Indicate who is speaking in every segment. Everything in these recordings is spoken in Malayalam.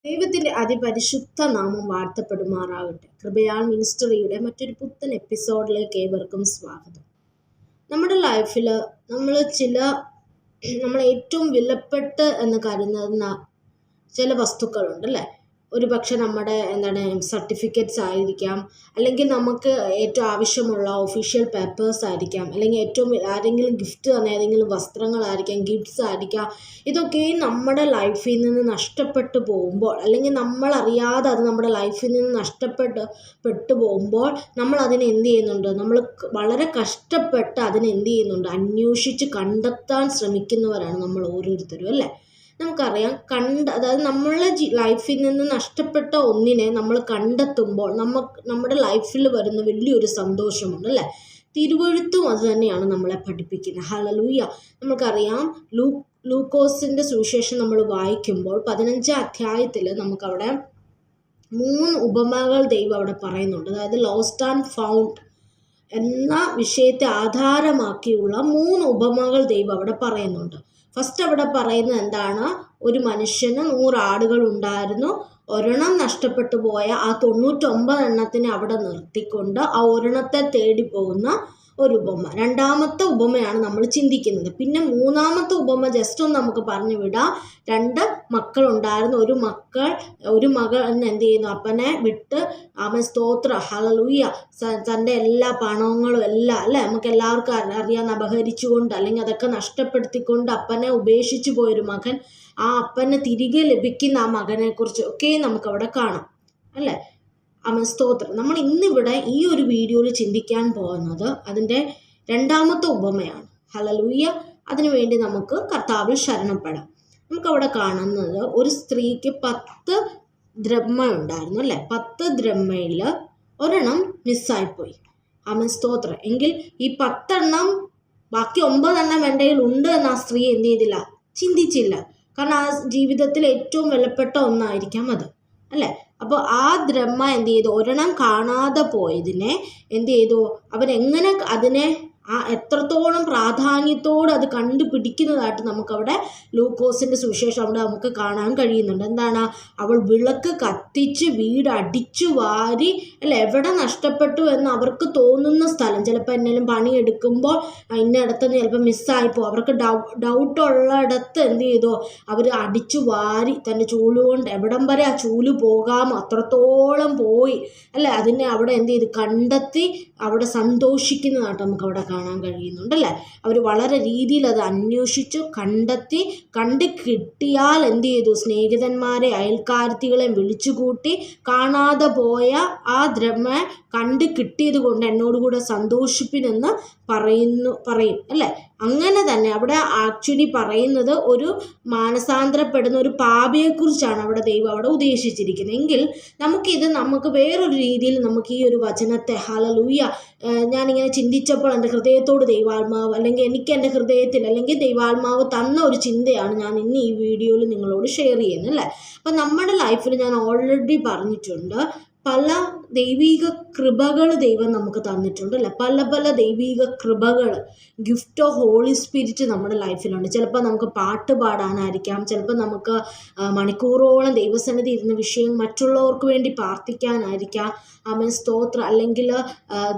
Speaker 1: ദൈവത്തിൻ്റെ അതിപരിശുദ്ധ നാമം വാഴ്ത്തപ്പെടുമാറാകട്ടെ. കൃപയാൽ മിനിസ്റ്ററിയുടെ മറ്റൊരു പുത്തൻ എപ്പിസോഡിലേക്ക് ഏവർക്കും സ്വാഗതം. നമ്മുടെ ലൈഫിൽ നമ്മൾ ഏറ്റവും വിലപ്പെട്ട് എന്ന് കരുതുന്ന ചില വസ്തുക്കളുണ്ട് അല്ലേ. ഒരു പക്ഷെ നമ്മുടെ സർട്ടിഫിക്കറ്റ്സ് ആയിരിക്കാം, അല്ലെങ്കിൽ നമുക്ക് ഏറ്റവും ആവശ്യമുള്ള ഒഫീഷ്യൽ പേപ്പേഴ്സ് ആയിരിക്കാം, അല്ലെങ്കിൽ ഏറ്റവും ആരെങ്കിലും ഗിഫ്റ്റ് തന്ന ഏതെങ്കിലും വസ്ത്രങ്ങളായിരിക്കാം, ഗിഫ്റ്റ്സ് ആയിരിക്കാം. ഇതൊക്കെ നമ്മുടെ ലൈഫിൽ നിന്ന് നഷ്ടപ്പെട്ടു പോകുമ്പോൾ, അല്ലെങ്കിൽ നമ്മളറിയാതെ അത് നമ്മുടെ ലൈഫിൽ നിന്ന് നഷ്ടപ്പെട്ടു പോകുമ്പോൾ നമ്മൾ അതിനെ എന്ത് ചെയ്യുന്നുണ്ട്, നമ്മൾ വളരെ കഷ്ടപ്പെട്ട് അതിനെ എന്ത് ചെയ്യുന്നുണ്ട്, അന്വേഷിച്ച് കണ്ടെത്താൻ ശ്രമിക്കുന്നവരാണ് നമ്മൾ ഓരോരുത്തരും അല്ലേ. നമുക്കറിയാം, അതായത് നമ്മളെ ലൈഫിൽ നിന്ന് നഷ്ടപ്പെട്ട ഒന്നിനെ നമ്മൾ കണ്ടെത്തുമ്പോൾ നമ്മുടെ ലൈഫിൽ വരുന്ന വലിയൊരു സന്തോഷമുണ്ട് അല്ലേ. തിരുവെഴുത്തും അത് തന്നെയാണ് നമ്മളെ പഠിപ്പിക്കുന്നത്. ഹല്ലേലൂയ. നമുക്കറിയാം, ലൂക്കോസിൻ്റെ സുവിശേഷം നമ്മൾ വായിക്കുമ്പോൾ 15-ാം അധ്യായത്തിൽ നമുക്കവിടെ 3 ഉപമകൾ ദൈവം അവിടെ പറയുന്നുണ്ട്. അതായത് ലോസ്റ്റ് ആൻഡ് ഫൗണ്ട് എന്ന വിഷയത്തെ ആധാരമാക്കിയുള്ള 3 ഉപമകൾ ദൈവം അവിടെ പറയുന്നുണ്ട്. ഫസ്റ്റ് അവിടെ പറയുന്നത് എന്താണ്, ഒരു മനുഷ്യന് 100 ആടുകൾ ഉണ്ടായിരുന്നു. ഒരെണ്ണം നഷ്ടപ്പെട്ടു പോയ ആ 99 എണ്ണത്തിനെ അവിടെ നിർത്തിക്കൊണ്ട് ആ ഒരെണ്ണത്തെ തേടി പോകുന്ന ഒരു ഉപമ. രണ്ടാമത്തെ ഉപമയാണ് നമ്മൾ ചിന്തിക്കുന്നത്. പിന്നെ മൂന്നാമത്തെ ഉപമ ജസ്റ്റ് ഒന്ന് നമുക്ക് പറഞ്ഞു വിടാം. 2 മക്കളുണ്ടായിരുന്നു. ഒരു മകൻ എന്ത് ചെയ്യുന്നു, അപ്പനെ വിട്ട് അവൻ സ്തോത്ര ഹല്ലേലൂയ തൻ്റെ എല്ലാ പണങ്ങളും എല്ലാം അല്ലേ, നമുക്ക് എല്ലാവർക്കും അറിയാൻ അപഹരിച്ചുകൊണ്ട് അല്ലെങ്കിൽ അതൊക്കെ നഷ്ടപ്പെടുത്തിക്കൊണ്ട് അപ്പനെ ഉപേക്ഷിച്ച് പോയൊരു മകൻ, ആ അപ്പനെ തിരികെ ലഭിക്കുന്ന ആ മകനെക്കുറിച്ച് ഒക്കെ നമുക്കവിടെ കാണാം അല്ലേ. അവൻ സ്തോത്രം. നമ്മൾ ഇന്നിവിടെ ഈ ഒരു വീഡിയോയിൽ ചിന്തിക്കാൻ പോകുന്നത് അതിൻ്റെ രണ്ടാമത്തെ ഉപമയാണ്. ഹല്ലേലൂയ. അതിനുവേണ്ടി നമുക്ക് കർത്താവിൽ ശരണപ്പെടാം. നമുക്കവിടെ കാണുന്നത് ഒരു സ്ത്രീക്ക് 10 ദ്രഹ്മ ഉണ്ടായിരുന്നു അല്ലേ. 10 ദ്രഹ്മയിൽ ഒരെണ്ണം മിസ്സായിപ്പോയി. അവൻ സ്തോത്രം. എങ്കിൽ ഈ 10 എണ്ണം, ബാക്കി 9 എണ്ണം എൻ്റെ കയ്യിൽ ഉണ്ട് എന്ന് ആ സ്ത്രീ എന്ത് ചെയ്തില്ല, ചിന്തിച്ചില്ല. കാരണം ആ ജീവിതത്തിൽ ഏറ്റവും വിലപ്പെട്ട ഒന്നായിരിക്കാം അത് അല്ലേ. അപ്പോൾ ആ ദ്രഹ്മ എന്ത് ചെയ്തു, ഒരെണ്ണം കാണാതെ പോയതിനെ എന്ത് ചെയ്തു, അവരെങ്ങനെ അതിനെ എത്രത്തോളം പ്രാധാന്യത്തോടെ അത് കണ്ടുപിടിക്കുന്നതായിട്ട് നമുക്കവിടെ ലൂക്കോസിൻ്റെ സുവിശേഷം അവിടെ നമുക്ക് കാണാൻ കഴിയുന്നുണ്ട്. എന്താണ്, അവൾ വിളക്ക് കത്തിച്ച് വീട് അടിച്ചു വാരി അല്ല, എവിടെ നഷ്ടപ്പെട്ടു എന്ന് അവർക്ക് തോന്നുന്ന സ്ഥലം, ചിലപ്പോൾ എന്തെങ്കിലും പണിയെടുക്കുമ്പോൾ ഇന്നയിടത്തുനിന്ന് ചിലപ്പോൾ മിസ്സായിപ്പോൾ അവർക്ക് ഡൗട്ടുള്ളിടത്ത് എന്ത് ചെയ്തു, അവർ അടിച്ചു വാരി തൻ്റെ ചൂലുകൊണ്ട് എവിടം വരെ ആ ചൂല് പോകാമോ അത്രത്തോളം പോയി അല്ലേ, അതിനെ അവിടെ എന്ത് ചെയ്ത് കണ്ടെത്തി അവിടെ സന്തോഷിക്കുന്നതായിട്ട് നമുക്കവിടെ കാണാൻ കഴിയുന്നുണ്ടല്ലേ. അവർ വളരെ രീതിയിൽ അത് അന്വേഷിച്ചു കണ്ട് കിട്ടിയാൽ എന്ത് ചെയ്തു, സ്നേഹിതന്മാരെ അയൽക്കാരത്തികളെ വിളിച്ചുകൂട്ടി കാണാതെ പോയ ആ ദ്രഹ്മ കണ്ട് കിട്ടിയത് കൊണ്ട് എന്നോടുകൂടെ സന്തോഷിപ്പിനെന്ന് പറയും അല്ലേ. അങ്ങനെ തന്നെ അവിടെ ആക്ച്വലി പറയുന്നത് ഒരു മാനസാന്തരപ്പെടുന്ന ഒരു പാപിയെക്കുറിച്ചാണ് അവിടെ ദൈവം അവിടെ ഉദ്ദേശിച്ചിരിക്കുന്നത്. എങ്കിൽ നമുക്ക് വേറൊരു രീതിയിൽ നമുക്ക് ഈ ഒരു വചനത്തെ ഹല്ലേലൂയ ഞാനിങ്ങനെ ചിന്തിച്ചപ്പോൾ എൻ്റെ ഹൃദയത്തോട് ദൈവാത്മാവ്, അല്ലെങ്കിൽ എനിക്ക് എൻ്റെ ഹൃദയത്തിൽ അല്ലെങ്കിൽ ദൈവാത്മാവ് തന്ന ഒരു ചിന്തയാണ് ഞാൻ ഇന്ന് ഈ വീഡിയോയിൽ നിങ്ങളോട് ഷെയർ ചെയ്യുന്നത് അല്ലേ. അപ്പം നമ്മുടെ ലൈഫിൽ ഞാൻ ഓൾറെഡി പറഞ്ഞിട്ടുണ്ട്, പല ദൈവിക കൃപകൾ ദൈവം നമുക്ക് തന്നിട്ടുണ്ട് അല്ലേ. പല ദൈവിക കൃപകൾ, ഗിഫ്റ്റ് ഓഫ് ഹോളി സ്പിരിറ്റ് നമ്മുടെ ലൈഫിലുണ്ട്. ചിലപ്പോൾ നമുക്ക് പാട്ട് പാടാനായിരിക്കാം, ചിലപ്പോൾ നമുക്ക് മണിക്കൂറോളം ദൈവസന്നിധി ഇരുന്ന വിഷയം മറ്റുള്ളവർക്ക് വേണ്ടി പ്രാർത്ഥിക്കാനായിരിക്കാം, ആമേൻ സ്തോത്രം, അല്ലെങ്കിൽ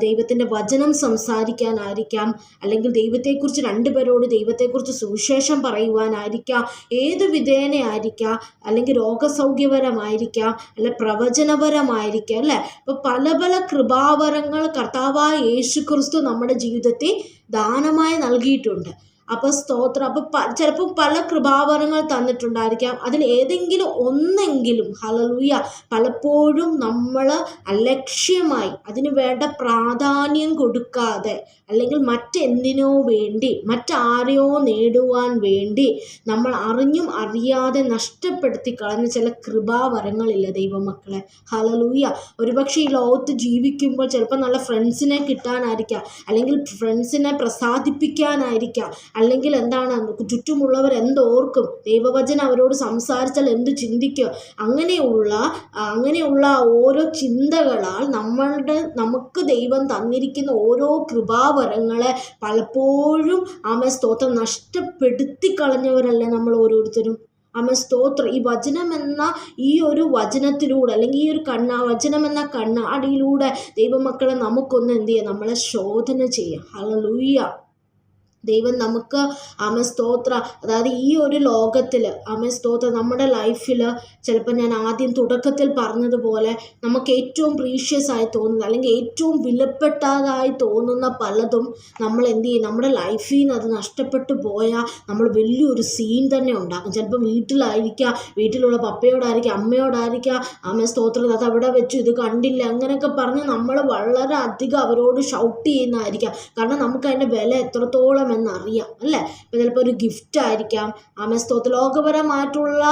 Speaker 1: ദൈവത്തിൻ്റെ വചനം സംസാരിക്കാനായിരിക്കാം, അല്ലെങ്കിൽ ദൈവത്തെക്കുറിച്ച് 2 പേരോട് ദൈവത്തെക്കുറിച്ച് സുവിശേഷം പറയുവാനായിരിക്കാം, ഏത് വിധേനയായിരിക്കാം, അല്ലെങ്കിൽ രോഗസൗഖ്യപരമായിരിക്കാം, അല്ലെ പ്രവചനപരമായിരിക്കാം അല്ലേ. അപ്പോൾ പല കൃപാവരങ്ങൾ കർത്താവായ യേശു ക്രിസ്തു നമ്മുടെ ജീവിതത്തിൽ ദാനമായി നൽകിയിട്ടുണ്ട്. അപ്പോൾ സ്തോത്രം. അപ്പോൾ ചിലപ്പോൾ പല കൃപാവരങ്ങൾ തന്നിട്ടുണ്ടായിരിക്കാം. അതിൽ ഏതെങ്കിലും ഒന്നെങ്കിലും ഹല്ലേലൂയ പലപ്പോഴും നമ്മൾ അലക്ഷ്യമായി അതിന് വേണ്ട പ്രാധാന്യം കൊടുക്കാതെ, അല്ലെങ്കിൽ മറ്റെന്തിനോ വേണ്ടി മറ്റാരെയോ നേടുവാൻ വേണ്ടി നമ്മൾ അറിഞ്ഞും അറിയാതെ നഷ്ടപ്പെടുത്തി കളഞ്ഞ ചില കൃപാവരങ്ങളില്ല ദൈവമക്കളെ. ഹല്ലേലൂയ. ഒരുപക്ഷെ ഈ ലോകത്ത് ജീവിക്കുമ്പോൾ ചിലപ്പോൾ നല്ല ഫ്രണ്ട്സിനെ കിട്ടാനായിരിക്കാം, അല്ലെങ്കിൽ ഫ്രണ്ട്സിനെ പ്രസാദിപ്പിക്കാനായിരിക്കാം, അല്ലെങ്കിൽ എന്താണ് ചുറ്റുമുള്ളവർ എന്തോർക്കും, ദൈവവചനം അവരോട് സംസാരിച്ചാൽ എന്ത് ചിന്തിക്കും, അങ്ങനെയുള്ള ഓരോ ചിന്തകളാൽ നമുക്ക് ദൈവം തന്നിരിക്കുന്ന ഓരോ കൃപാവരങ്ങളെ പലപ്പോഴും സ്തോത്രം നഷ്ടപ്പെടുത്തി കളഞ്ഞവരല്ലേ നമ്മൾ ഓരോരുത്തരും. ആമേൻ, സ്തോത്രം. ഈ വചനം എന്ന ഈ ഒരു വചനത്തിലൂടെ, അല്ലെങ്കിൽ ഈ ഒരു വചനം എന്ന കണ്ണാടിയിലൂടെ ദൈവമക്കളെ നമുക്കൊന്ന് എന്ത് ചെയ്യാം, നമ്മളെ ശോധന ചെയ്യാം. ഹല്ലേലൂയ. ദൈവം നമുക്ക് ആമേൻ, സ്തോത്ര, അതായത് ഈ ഒരു ലോകത്തിൽ ആമേൻ, സ്തോത്ര, നമ്മുടെ ലൈഫിൽ ചിലപ്പോൾ ഞാൻ ആദ്യം തുടക്കത്തിൽ പറഞ്ഞതുപോലെ നമുക്ക് ഏറ്റവും പ്രീഷ്യസ് ആയി തോന്നുന്നത്, അല്ലെങ്കിൽ ഏറ്റവും വിലപ്പെട്ടതായി തോന്നുന്ന പലതും നമ്മൾ എന്ത് ചെയ്യും, നമ്മുടെ ലൈഫിൽ നിന്ന് അത് നഷ്ടപ്പെട്ടു പോയാൽ നമ്മൾ വലിയൊരു സീൻ തന്നെ ഉണ്ടാക്കും. ചിലപ്പോൾ വീട്ടിലായിരിക്കാം, വീട്ടിലുള്ള പപ്പയോടായിരിക്കാം, അമ്മയോടായിരിക്കാം, ആമേൻ, സ്തോത്രം, അത് അവിടെ വെച്ചു, ഇത് കണ്ടില്ല, അങ്ങനെയൊക്കെ പറഞ്ഞ് നമ്മൾ വളരെ അധികം അവരോട് ഷൗട്ട് ചെയ്യുന്നതായിരിക്കാം. കാരണം നമുക്ക് അതിൻ്റെ വില എത്രത്തോളം എന്നറിയാം, അല്ലേ? ഇപ്പം ചിലപ്പോൾ ഒരു ഗിഫ്റ്റ് ആയിരിക്കാം, ആമേൻ, സ്തോത്രം, ലോകപരമായിട്ടുള്ള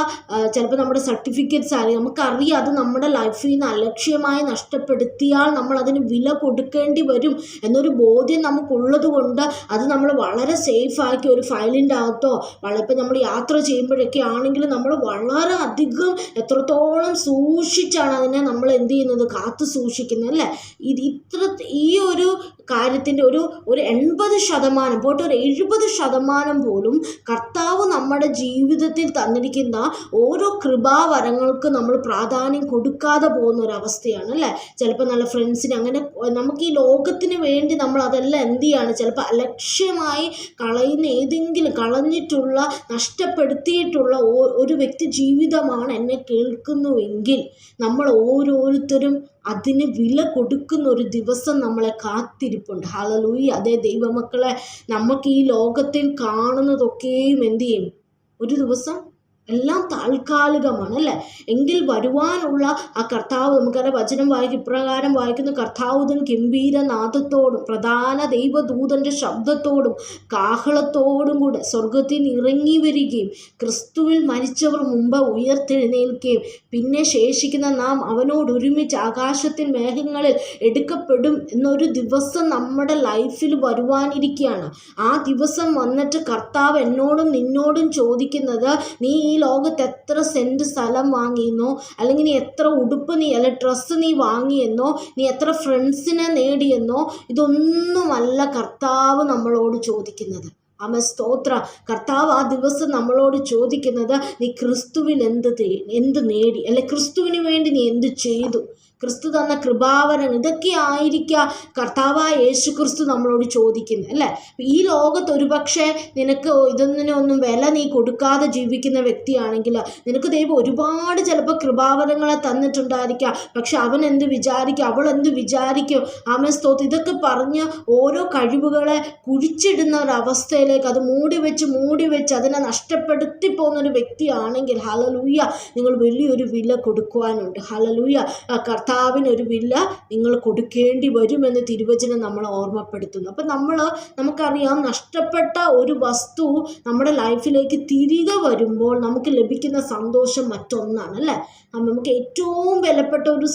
Speaker 1: ചിലപ്പോൾ നമ്മുടെ സർട്ടിഫിക്കറ്റ്സ് ആയിരിക്കും, നമുക്കറിയാം അത് നമ്മുടെ ലൈഫിൽ നിന്ന് അലക്ഷ്യമായി നഷ്ടപ്പെടുത്തിയാൽ നമ്മൾ അതിന് വില കൊടുക്കേണ്ടി വരും എന്നൊരു ബോധ്യം നമുക്കുള്ളത് കൊണ്ട് അത് നമ്മൾ വളരെ സേഫാക്കി ഒരു ഫയലിൻ്റെ അകത്തോ, ഇപ്പം നമ്മൾ യാത്ര ചെയ്യുമ്പോഴൊക്കെ ആണെങ്കിൽ നമ്മൾ വളരെ അധികം എത്രത്തോളം സൂക്ഷിച്ചാണ് അതിനെ നമ്മൾ എന്ത് ചെയ്യുന്നത്, കാത്തു സൂക്ഷിക്കുന്നത്, അല്ലേ? ഈ ഒരു കാര്യത്തിൻ്റെ ഒരു 80% പോട്ടെ, ഒരു 70% പോലും കർത്താവ് നമ്മുടെ ജീവിതത്തിൽ തന്നിരിക്കുന്ന ഓരോ കൃപാവരങ്ങൾക്ക് നമ്മൾ പ്രാധാന്യം കൊടുക്കാതെ പോകുന്ന ഒരവസ്ഥയാണ്, അല്ലേ? ചിലപ്പോൾ നല്ല ഫ്രണ്ട്സിന്, അങ്ങനെ നമുക്ക് ഈ ലോകത്തിന് വേണ്ടി നമ്മൾ അതെല്ലാം എന്ത് ചെയ്യാണ്, ചിലപ്പോൾ അലക്ഷ്യമായി കളഞ്ഞിട്ടുള്ള, നഷ്ടപ്പെടുത്തിയിട്ടുള്ള ഒരു വ്യക്തി ജീവിതമാണ് എന്നെ കേൾക്കുന്നുവെങ്കിൽ നമ്മൾ ഓരോരുത്തരും അതിന് വില കൊടുക്കുന്ന ഒരു ദിവസം നമ്മളെ കാത്തിരിപ്പുണ്ട്. ഹല്ലേലൂയ. അതേ ദൈവമക്കളെ, നമുക്ക് ഈ ലോകത്തിൽ കാണുന്നതൊക്കെയും എന്ത് ചെയ്യും, ഒരു ദിവസം എല്ലാം താൽക്കാലികമാണ്, അല്ലേ? എങ്കിൽ വരുവാനുള്ള ആ കർത്താവ്, നമുക്കറിയാം വചനം ഇപ്രകാരം വായിക്കുന്ന, കർത്താവുതൻ ഗംഭീരനാദത്തോടും പ്രധാന ദൈവദൂതൻ്റെ ശബ്ദത്തോടും കാഹളത്തോടും കൂടെ സ്വർഗത്തിൽ ഇറങ്ങി വരികയും ക്രിസ്തുവിൽ മരിച്ചവർ മുമ്പ് ഉയർത്തെഴുന്നേൽക്കുകയും പിന്നെ ശേഷിക്കുന്ന നാം അവനോടൊരുമിച്ച് ആകാശത്തിൽ മേഘങ്ങളിൽ എടുക്കപ്പെടും എന്നൊരു ദിവസം നമ്മുടെ ലൈഫിൽ വരുവാനിരിക്കുകയാണ്. ആ ദിവസം വന്നിട്ട് കർത്താവ് എന്നോടും നിന്നോടും ചോദിക്കുന്നത്, നീ ഈ ലോകത്ത് എത്ര സെൻറ്റ് സ്ഥലം വാങ്ങിയെന്നോ, അല്ലെങ്കിൽ നീ എത്ര ഉടുപ്പ് ഡ്രസ്സ് നീ വാങ്ങിയെന്നോ, നീ എത്ര ഫ്രണ്ട്സിനെ നേടിയെന്നോ, ഇതൊന്നുമല്ല കർത്താവ് നമ്മളോട് ചോദിക്കുന്നത്. ആമേൻ, സ്തോത്ര. കർത്താവ് ആ ദിവസം നമ്മളോട് ചോദിക്കുന്നത്, നീ ക്രിസ്തുവിൽ എന്ത് നേടി, അല്ലെ ക്രിസ്തുവിന് വേണ്ടി നീ എന്ത് ചെയ്തു, ക്രിസ്തു തന്ന കൃപാവരം, ഇതൊക്കെ ആയിരിക്കാം കർത്താവായ യേശു ക്രിസ്തു നമ്മളോട് ചോദിക്കുന്നത്, അല്ലേ? ഈ ലോകത്ത് ഒരുപക്ഷെ നിനക്ക് ഇതൊന്നിനൊന്നും വില നീ കൊടുക്കാതെ ജീവിക്കുന്ന വ്യക്തിയാണെങ്കിൽ നിനക്ക് ദൈവം ഒരുപാട് ചിലപ്പോൾ കൃപാവരങ്ങളെ തന്നിട്ടുണ്ടായിരിക്കാം. പക്ഷെ അവൻ എന്ത് വിചാരിക്കും, അവൾ എന്ത് വിചാരിക്കും, ആമേൻ, സ്തോത്രം, ഇതൊക്കെ പറഞ്ഞ് ഓരോ കഴിവുകളെ കുഴിച്ചിടുന്ന ഒരവസ്ഥയിലേക്ക് അത് മൂടി വെച്ച് അതിനെ നഷ്ടപ്പെടുത്തി പോകുന്നൊരു വ്യക്തിയാണെങ്കിൽ, ഹല്ലേലൂയ, നിങ്ങൾ വലിയൊരു വില കൊടുക്കുവാനുണ്ട്. ഹല്ലേലൂയ. കർത്താവിനൊരു വില നിങ്ങൾ കൊടുക്കേണ്ടി വരുമെന്ന് തിരുവചനം നമ്മളെ ഓർമ്മപ്പെടുത്തുന്നു. അപ്പം നമുക്കറിയാം, നഷ്ടപ്പെട്ട ഒരു വസ്തു നമ്മുടെ ലൈഫിലേക്ക് തിരികെ വരുമ്പോൾ നമുക്ക് ലഭിക്കുന്ന സന്തോഷം മറ്റൊന്നാണ്, അല്ലേ? നമുക്ക് ഏറ്റവും വിലപ്പെട്ട ഒരു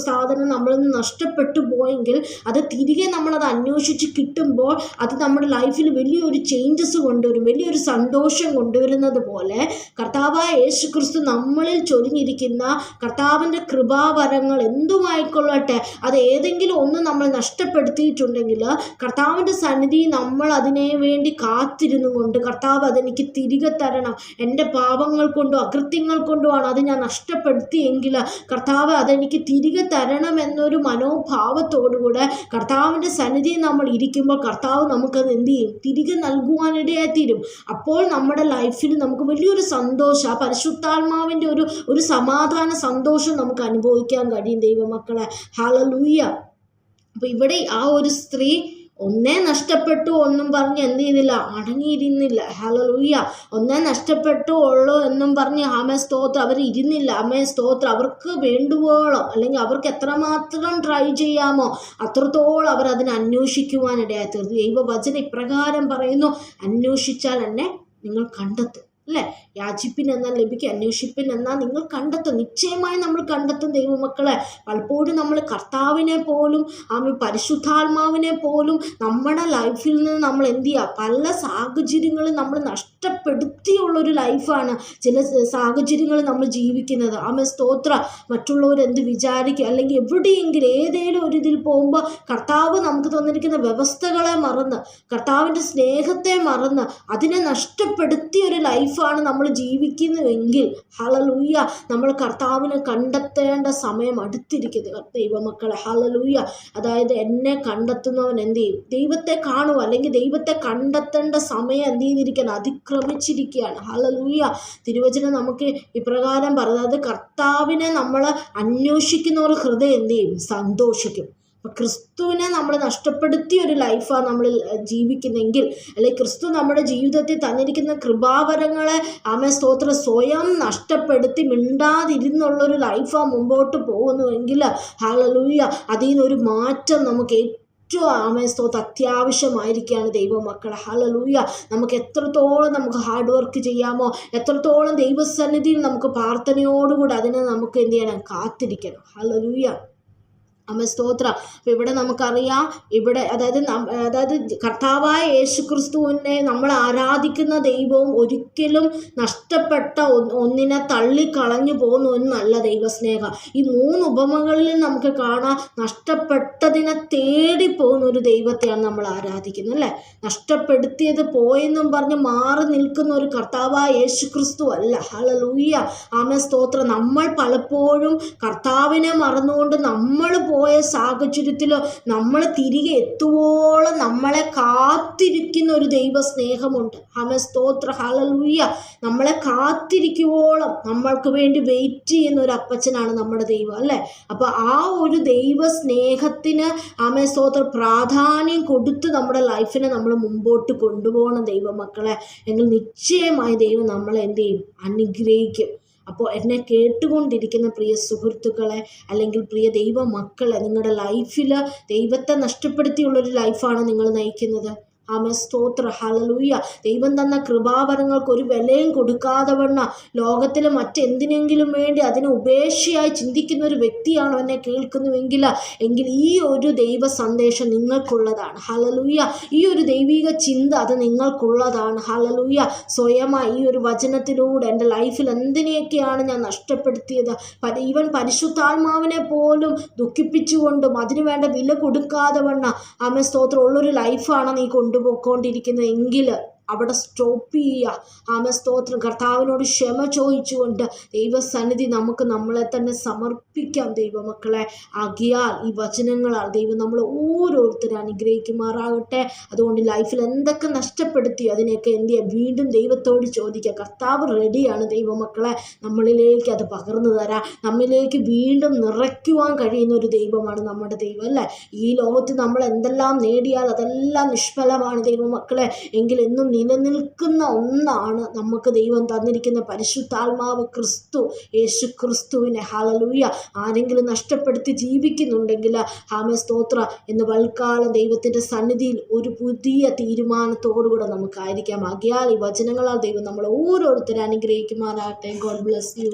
Speaker 1: സാധനം നമ്മളിൽ നിന്ന് നഷ്ടപ്പെട്ടു പോയെങ്കിൽ അത് തിരികെ നമ്മളത് അന്വേഷിച്ച് കിട്ടുമ്പോൾ അത് നമ്മുടെ ലൈഫിൽ വലിയൊരു ചേഞ്ചസ് കൊണ്ടുവരും, വലിയൊരു സന്തോഷം കൊണ്ടുവരുന്നത് പോലെ കർത്താവായ യേശു ക്രിസ്തു നമ്മളിൽ ചൊരിഞ്ഞിരിക്കുന്ന കർത്താവിൻ്റെ കൃപാവരങ്ങൾ എന്തുമായിക്കൊള്ളട്ടെ, അത് ഏതെങ്കിലും ഒന്ന് നമ്മൾ നഷ്ടപ്പെടുത്തിയിട്ടുണ്ടെങ്കിൽ കർത്താവിൻ്റെ സന്നിധി നമ്മൾ അതിനെ വേണ്ടി കാത്തിരുന്നു കൊണ്ട്, കർത്താവ് അതെനിക്ക് തിരികെ തരണം, എൻ്റെ പാപങ്ങൾ കൊണ്ടോ അകൃത്യങ്ങൾ കൊണ്ടോ ആണ് അത് ഞാൻ നഷ്ടപ്പെടുത്തിയെങ്കിൽ കർത്താവ് അതെനിക്ക് തിരികെ തരണം എന്നൊരു മനോഭാവത്തോടുകൂടെ കർത്താവിൻ്റെ സന്നിധിയിൽ നമ്മൾ ഇരിക്കുമ്പോൾ കർത്താവ് നമുക്കത് എന്ത് ചെയ്യും, തിരികെ നൽകുവാനിടയായി തീരും. അപ്പോൾ നമ്മുടെ ലൈഫിൽ നമുക്ക് വലിയൊരു സന്തോഷം, ആ പരിശുദ്ധാത്മാവിൻ്റെ ഒരു സമാധാന സന്തോഷം നമുക്ക് അനുഭവിക്കാൻ കഴിയും ദൈവമക്കളെ. ഹല്ലേലൂയ. അപ്പോൾ ഇവിടെ ആ ഒരു സ്ത്രീ ഒന്നേ നഷ്ടപ്പെട്ടു ഒന്നും പറഞ്ഞ് എന്ത് ചെയ്യുന്നില്ല, അടങ്ങിയിരുന്നില്ല. ഹല്ലേലൂയ. ഒന്നേ നഷ്ടപ്പെട്ടു ഉള്ളൂ എന്നും പറഞ്ഞ് ആമേൻ, സ്തോത്രം, അവർ ഇരുന്നില്ല. ആമേൻ, സ്തോത്രം. അവർക്ക് വേണ്ടുവോളം, അല്ലെങ്കിൽ അവർക്ക് എത്രമാത്രം ട്രൈ ചെയ്യാമോ അത്രത്തോളം അവർ അതിനെ അന്വേഷിക്കുവാനിടയായി തീർന്നു. ദൈവവചനം ഇപ്രകാരം പറയുന്നു, അന്വേഷിച്ചാൽ എന്നെ നിങ്ങൾ കണ്ടെത്തും, അല്ലേ? യാചിപ്പിൻ എന്നാൽ ലഭിക്കും, അന്വേഷിപ്പിൻ എന്നാൽ നിങ്ങൾ കണ്ടെത്തും. നിശ്ചയമായി നമ്മൾ കണ്ടെത്തും ദൈവമക്കളെ. പലപ്പോഴും നമ്മൾ കർത്താവിനെ പോലും പരിശുദ്ധാത്മാവിനെ പോലും നമ്മുടെ ലൈഫിൽ നിന്ന് നമ്മൾ എന്ത് ചെയ്യുക, പല സാഹചര്യങ്ങളും നമ്മൾ നഷ്ടപ്പെടുത്തിയുള്ളൊരു ലൈഫാണ് ചില സാഹചര്യങ്ങളിൽ നമ്മൾ ജീവിക്കുന്നത്. ആമേൻ, സ്തോത്ര. മറ്റുള്ളവരെന്ത് വിചാരിക്കും, അല്ലെങ്കിൽ എവിടെയെങ്കിലും ഏതെങ്കിലും ഒരു ഇതിൽ പോകുമ്പോൾ കർത്താവ് നമുക്ക് തന്നിരിക്കുന്ന വ്യവസ്ഥകളെ മറന്ന്, കർത്താവിൻ്റെ സ്നേഹത്തെ മറന്ന് അതിനെ നഷ്ടപ്പെടുത്തിയ ഒരു ലൈഫ് ലൈഫാണ് നമ്മൾ ജീവിക്കുന്നുവെങ്കിൽ ഹല്ലേലൂയ നമ്മൾ കർത്താവിനെ കണ്ടെത്തേണ്ട സമയം അടുത്തിരിക്കുന്നു ദൈവമക്കളെ. ഹല്ലേലൂയ. അതായത് എന്നെ കണ്ടെത്തുന്നവൻ എന്ത് ചെയ്യും? ദൈവത്തെ കാണുക, അല്ലെങ്കിൽ ദൈവത്തെ കണ്ടെത്തേണ്ട സമയം എന്ത് ചെയ്തിരിക്കുകയാണ്? അതിക്രമിച്ചിരിക്കുകയാണ്. ഹല്ലേലൂയ. തിരുവചനം നമുക്ക് ഇപ്രകാരം പറയുന്നത്, കർത്താവിനെ നമ്മൾ അന്വേഷിക്കുന്ന ഒരു ഹൃദയം എന്ത് ചെയ്യും? സന്തോഷിക്കും. അപ്പം ക്രിസ്തുവിനെ നമ്മൾ നഷ്ടപ്പെടുത്തിയ ഒരു ലൈഫാണ് നമ്മൾ ജീവിക്കുന്നെങ്കിൽ, അല്ലെങ്കിൽ ക്രിസ്തു നമ്മുടെ ജീവിതത്തിൽ തന്നിരിക്കുന്ന കൃപാവരങ്ങളെ സ്തോത്രം സ്വയം നഷ്ടപ്പെടുത്തി മിണ്ടാതിരുന്നുള്ളൊരു ലൈഫാണ് മുമ്പോട്ട് പോകുന്നുവെങ്കിൽ ഹല്ലേലൂയ അതിൽ നിന്നൊരു മാറ്റം നമുക്ക് ഏറ്റവും സ്തോത്രം അത്യാവശ്യമായിരിക്കുകയാണ് ദൈവമക്കളെ. ഹല്ലേലൂയ. നമുക്ക് എത്രത്തോളം നമുക്ക് ഹാർഡ് വർക്ക് ചെയ്യാമോ, എത്രത്തോളം ദൈവസന്നിധിയിൽ നമുക്ക് പ്രാർത്ഥനയോടുകൂടി അതിനെ നമുക്ക് എന്ത് ചെയ്യണം? കാത്തിരിക്കണം. ഹല്ലേലൂയ. സ്തോത്രം. അപ്പം ഇവിടെ നമുക്കറിയാം, ഇവിടെ അതായത് കർത്താവായ യേശു ക്രിസ്തുവിനെ നമ്മൾ ആരാധിക്കുന്ന ദൈവവും ഒരിക്കലും നഷ്ടപ്പെട്ട ഒന്നിനെ തള്ളിക്കളഞ്ഞു പോകുന്ന ഒന്നല്ല ദൈവസ്നേഹം. ഈ 3 ഉപമകളിൽ നമുക്ക് കാണാം, നഷ്ടപ്പെട്ടതിനെ തേടി പോകുന്ന ഒരു ദൈവത്തെയാണ് നമ്മൾ ആരാധിക്കുന്നത്, അല്ലേ? നഷ്ടപ്പെടുത്തിയത് പോയെന്നും പറഞ്ഞ് മാറി നിൽക്കുന്ന ഒരു കർത്താവായ യേശു ക്രിസ്തു അല്ല. ഹല്ലേലൂയ. സ്തോത്രം. നമ്മൾ പലപ്പോഴും കർത്താവിനെ മറന്നുകൊണ്ട് നമ്മൾ പോയ സാഹചര്യത്തിലോ നമ്മൾ തിരികെ എത്തുവോളം നമ്മളെ കാത്തിരിക്കുന്ന ഒരു ദൈവ സ്നേഹമുണ്ട്. സ്തോത്ര. ഹല്ലേലൂയ. നമ്മളെ കാത്തിരിക്കുവോളം നമ്മൾക്ക് വേണ്ടി വെയിറ്റ് ചെയ്യുന്ന ഒരു അപ്പച്ചനാണ് നമ്മുടെ ദൈവം, അല്ലേ? അപ്പോൾ ആ ഒരു ദൈവ സ്നേഹത്തിന് സ്തോത്ര പ്രാധാന്യം കൊടുത്ത് നമ്മുടെ ലൈഫിനെ നമ്മൾ മുമ്പോട്ട് കൊണ്ടുപോകണം ദൈവമക്കളെ. എങ്കിൽ നിശ്ചയമായി ദൈവം നമ്മളെ എന്ത് ചെയ്യും? അനുഗ്രഹിക്കും. അപ്പോൾ എന്നെ കേട്ടുകൊണ്ടിരിക്കുന്ന പ്രിയ സുഹൃത്തുക്കളെ, അല്ലെങ്കിൽ പ്രിയ ദൈവ മക്കളെ, നിങ്ങളുടെ ലൈഫിൽ ദൈവത്തെ നഷ്ടപ്പെടുത്തിയുള്ളൊരു ലൈഫാണ് നിങ്ങൾ നയിക്കുന്നത്. സ്തോത്ര. ഹല്ലേലൂയ. ദൈവം തന്ന കൃപാവരങ്ങൾക്ക് ഒരു വിലയും കൊടുക്കാതെ വണ്ണം ലോകത്തിൽ മറ്റെന്തിനെങ്കിലും വേണ്ടി അതിനെ ഉപേക്ഷയായി ചിന്തിക്കുന്ന ഒരു വ്യക്തിയാണോ എന്നെ കേൾക്കുന്നുവെങ്കിൽ ഈ ഒരു ദൈവ സന്ദേശം നിങ്ങൾക്കുള്ളതാണ്. ഹല്ലേലൂയ. ഈ ഒരു ദൈവിക ചിന്ത അത് നിങ്ങൾക്കുള്ളതാണ്. ഹല്ലേലൂയ. സ്വയമായി ഈ ഒരു വചനത്തിലൂടെ എൻ്റെ ലൈഫിൽ എന്തിനെയൊക്കെയാണ് ഞാൻ നഷ്ടപ്പെടുത്തിയത്, ഈവൻ പരിശുദ്ധാത്മാവിനെ പോലും ദുഃഖിപ്പിച്ചുകൊണ്ടും അതിനു വേണ്ട വില കൊടുക്കാതെ വണ്ണം സ്തോത്രം ഉള്ളൊരു ലൈഫാണ് നീ കൊണ്ടുപോയിക്കൊണ്ടിരിക്കുന്നത് എങ്കിൽ അവിടെ സ്റ്റോപ്പ് ചെയ്യുക. സ്തോത്രം. കർത്താവിനോട് ക്ഷമ ചോദിച്ചുകൊണ്ട് ദൈവസന്നിധി നമുക്ക് നമ്മളെ തന്നെ സമർപ്പിക്കാം ദൈവമക്കളെ. ആകിയാൽ ഈ വചനങ്ങളാൽ ദൈവം നമ്മൾ ഓരോരുത്തരും അനുഗ്രഹിക്കുമാറാകട്ടെ. അതുകൊണ്ട് ലൈഫിൽ എന്തൊക്കെ നഷ്ടപ്പെടുത്തി അതിനെയൊക്കെ എന്ത് ചെയ്യുക? വീണ്ടും ദൈവത്തോട് ചോദിക്കുക. കർത്താവ് റെഡിയാണ് ദൈവമക്കളെ നമ്മളിലേക്ക് അത് പകർന്നു തരാം. നമ്മിലേക്ക് വീണ്ടും നിറയ്ക്കുവാൻ കഴിയുന്ന ഒരു ദൈവമാണ് നമ്മുടെ ദൈവം, അല്ലേ? ഈ ലോകത്ത് നമ്മൾ എന്തെല്ലാം നേടിയാൽ അതെല്ലാം നിഷ്ഫലമാണ് ദൈവമക്കളെ. എങ്കിൽ എന്നും നിലനിൽക്കുന്ന ഒന്നാണ് നമുക്ക് ദൈവം തന്നിരിക്കുന്ന പരിശുദ്ധാത്മാവ് ക്രിസ്തു, യേശു ക്രിസ്തുവിനെ. ഹല്ലേലൂയ. ആരെങ്കിലും നഷ്ടപ്പെടുത്തി ജീവിക്കുന്നുണ്ടെങ്കിൽ സ്തോത്ര എന്ന് വൽക്കാലം ദൈവത്തിൻ്റെ സന്നിധിയിൽ ഒരു പുതിയ തീരുമാനത്തോടുകൂടെ നമുക്കായിരിക്കാം. ആകിയാൽ ഈ വചനങ്ങളാൽ ദൈവം നമ്മൾ ഓരോരുത്തരും അനുഗ്രഹിക്കുമാറാകട്ടെ. God bless you.